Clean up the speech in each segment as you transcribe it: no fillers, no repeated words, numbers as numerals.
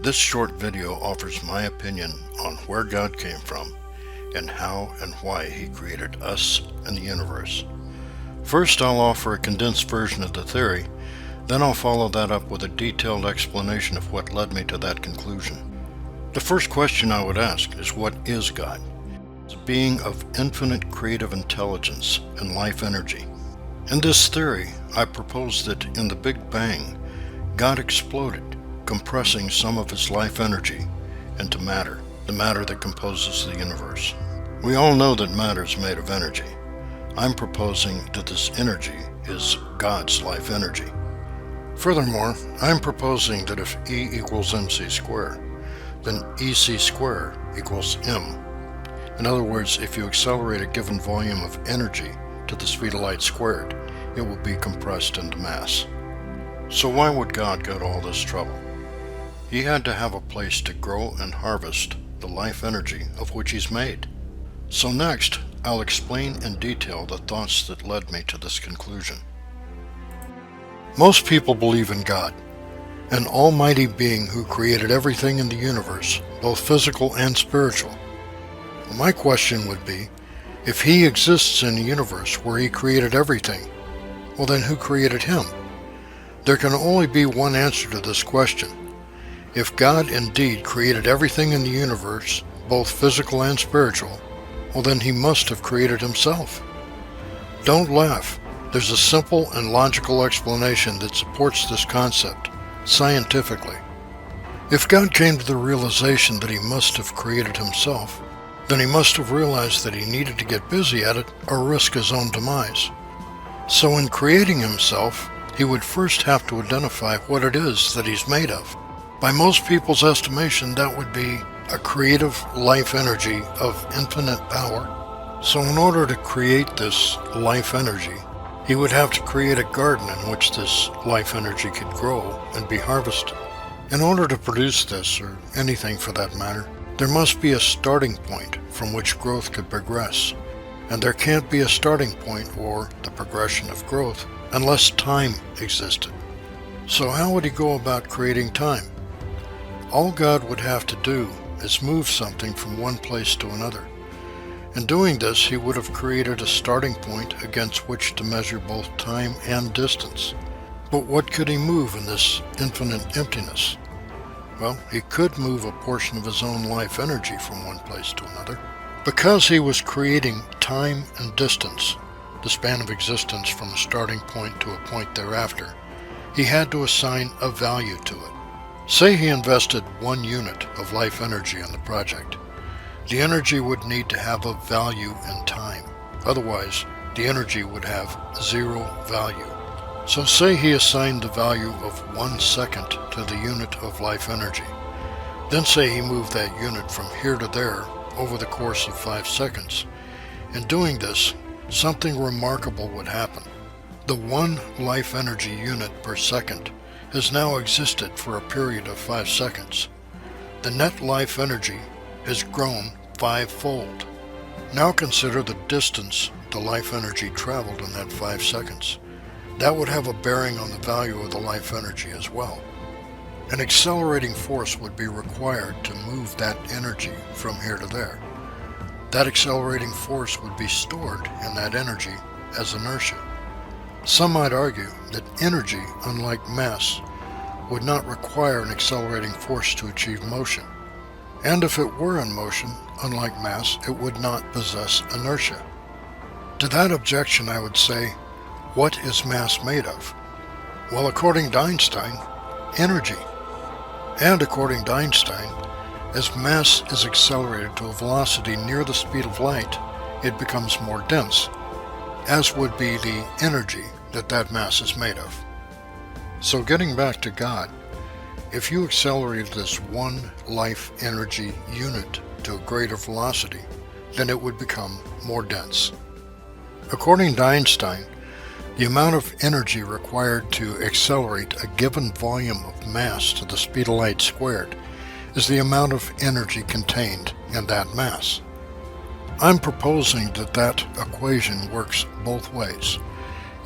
This short video offers my opinion on where God came from and how and why He created us and the universe. First, I'll offer a condensed version of the theory, then I'll follow that up with a detailed explanation of what led me to that conclusion. The first question I would ask is, what is God? It's a being of infinite creative intelligence and life energy. In this theory, I propose that in the Big Bang, God exploded, compressing some of His life energy into matter, the matter that composes the universe. We all know that matter is made of energy. I'm proposing that this energy is God's life energy. Furthermore, I'm proposing that if E equals mc squared, then EC squared equals m. In other words, if you accelerate a given volume of energy to the speed of light squared, it will be compressed into mass. So why would God go to all this trouble? He had to have a place to grow and harvest the life energy of which He's made. So next, I'll explain in detail the thoughts that led me to this conclusion. Most people believe in God, an almighty being who created everything in the universe, both physical and spiritual. My question would be, if He exists in a universe where He created everything, well then who created Him? There can only be one answer to this question. If God indeed created everything in the universe, both physical and spiritual, well then He must have created Himself. Don't laugh. There's a simple and logical explanation that supports this concept, scientifically. If God came to the realization that He must have created Himself, then He must have realized that He needed to get busy at it or risk His own demise. So in creating Himself, He would first have to identify what it is that He's made of. By most people's estimation, that would be a creative life energy of infinite power. So in order to create this life energy, He would have to create a garden in which this life energy could grow and be harvested. In order to produce this, or anything for that matter, there must be a starting point from which growth could progress. And there can't be a starting point or the progression of growth unless time existed. So how would He go about creating time? All God would have to do is move something from one place to another. In doing this, He would have created a starting point against which to measure both time and distance. But what could He move in this infinite emptiness? Well, He could move a portion of His own life energy from one place to another. Because He was creating time and distance, the span of existence from a starting point to a point thereafter, He had to assign a value to it. Say He invested 1 unit of life energy in the project. The energy would need to have a value in time. Otherwise, the energy would have 0 value. So say He assigned the value of 1 second to the unit of life energy. Then say He moved that unit from here to there over the course of 5 seconds. In doing this, something remarkable would happen. The 1 life energy unit per second has now existed for a period of 5 seconds. The net life energy has grown 5-fold. Now consider the distance the life energy traveled in that 5 seconds. That would have a bearing on the value of the life energy as well. An accelerating force would be required to move that energy from here to there. That accelerating force would be stored in that energy as inertia. Some might argue that energy, unlike mass, would not require an accelerating force to achieve motion. And if it were in motion, unlike mass, it would not possess inertia. To that objection I would say, what is mass made of? Well, according to Einstein, energy. And according to Einstein, as mass is accelerated to a velocity near the speed of light, it becomes more dense, as would be the energy that mass is made of. So getting back to God, if you accelerated this 1 life energy unit to a greater velocity, then it would become more dense. According to Einstein, the amount of energy required to accelerate a given volume of mass to the speed of light squared is the amount of energy contained in that mass. I'm proposing that equation works both ways.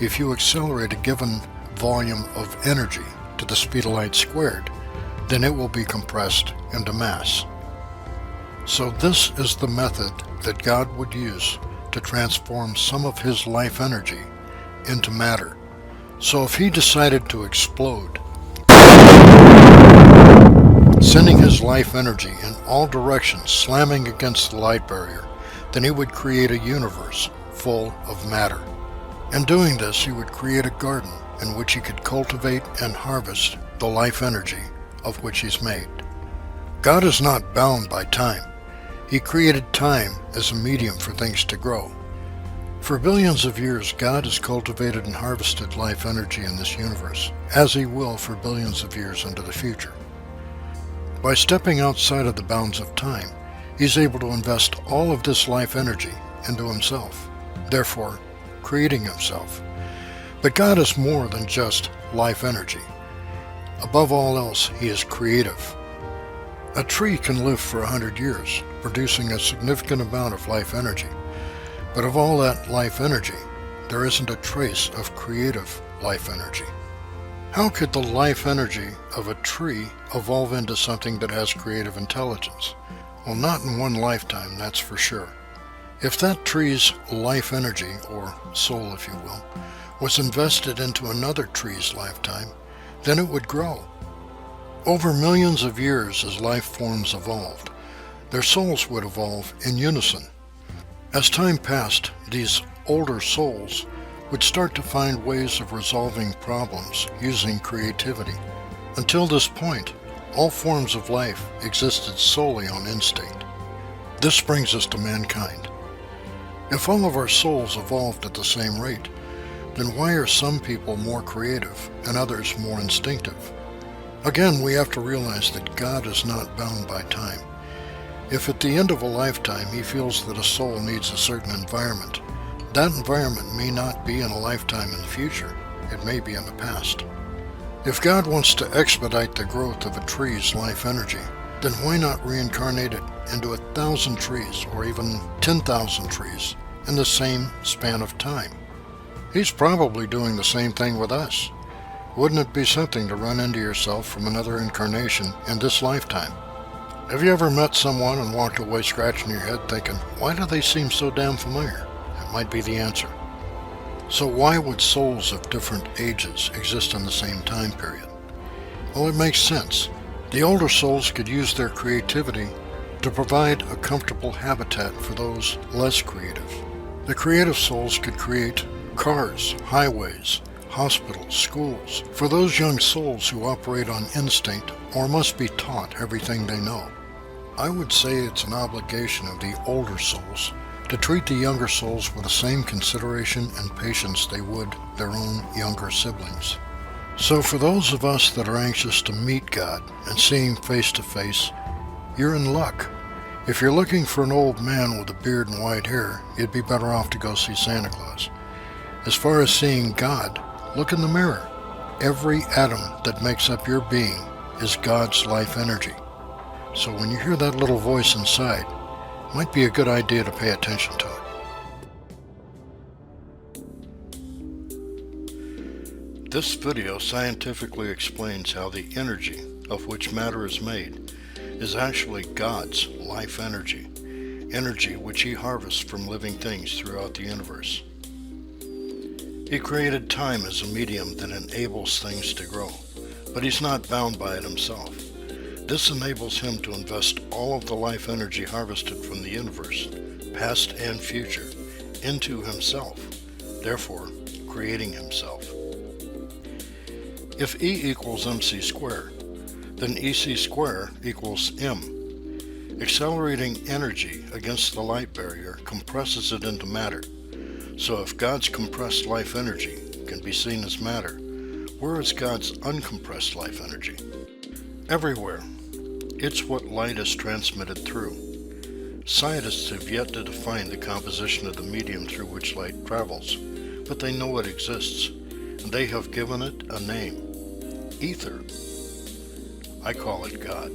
If you accelerate a given volume of energy to the speed of light squared, then it will be compressed into mass. So this is the method that God would use to transform some of his life energy into matter. So if he decided to explode, sending his life energy in all directions, slamming against the light barrier, then he would create a universe full of matter. In doing this, he would create a garden in which he could cultivate and harvest the life energy of which he's made. God is not bound by time. He created time as a medium for things to grow. For billions of years, God has cultivated and harvested life energy in this universe, as he will for billions of years into the future. By stepping outside of the bounds of time, he's able to invest all of this life energy into himself, therefore creating himself. But God is more than just life energy. Above all else, he is creative. A tree can live for 100 years, producing a significant amount of life energy. But of all that life energy, there isn't a trace of creative life energy. How could the life energy of a tree evolve into something that has creative intelligence? Well, not in one lifetime, that's for sure. If that tree's life energy, or soul if you will, was invested into another tree's lifetime, then it would grow. Over millions of years as life forms evolved, their souls would evolve in unison. As time passed, these older souls would start to find ways of resolving problems using creativity. Until this point, all forms of life existed solely on instinct. This brings us to mankind. If all of our souls evolved at the same rate, then why are some people more creative and others more instinctive? Again, we have to realize that God is not bound by time. If at the end of a lifetime he feels that a soul needs a certain environment, that environment may not be in a lifetime in the future. It may be in the past. If God wants to expedite the growth of a tree's life energy, then why not reincarnate it into 1,000 trees or even 10,000 trees in the same span of time? He's probably doing the same thing with us. Wouldn't it be something to run into yourself from another incarnation in this lifetime? Have you ever met someone and walked away scratching your head thinking, why do they seem so damn familiar? That might be the answer. So why would souls of different ages exist in the same time period? Well, it makes sense. The older souls could use their creativity to provide a comfortable habitat for those less creative. The creative souls could create cars, highways, hospitals, schools, for those young souls who operate on instinct or must be taught everything they know. I would say it's an obligation of the older souls to treat the younger souls with the same consideration and patience they would their own younger siblings. So for those of us that are anxious to meet God and see him face to face, you're in luck. If you're looking for an old man with a beard and white hair, you'd be better off to go see Santa Claus. As far as seeing God, look in the mirror. Every atom that makes up your being is God's life energy. So when you hear that little voice inside, it might be a good idea to pay attention to it. This video scientifically explains how the energy of which matter is made is actually God's life energy, energy which he harvests from living things throughout the universe. He created time as a medium that enables things to grow, but he's not bound by it himself. This enables him to invest all of the life energy harvested from the universe, past and future, into himself, therefore creating himself. If E equals mc squared, then EC squared equals m. Accelerating energy against the light barrier compresses it into matter. So if God's compressed life energy can be seen as matter, where is God's uncompressed life energy? Everywhere. It's what light is transmitted through. Scientists have yet to define the composition of the medium through which light travels, but they know it exists, and they have given it a name: ether. I call it God.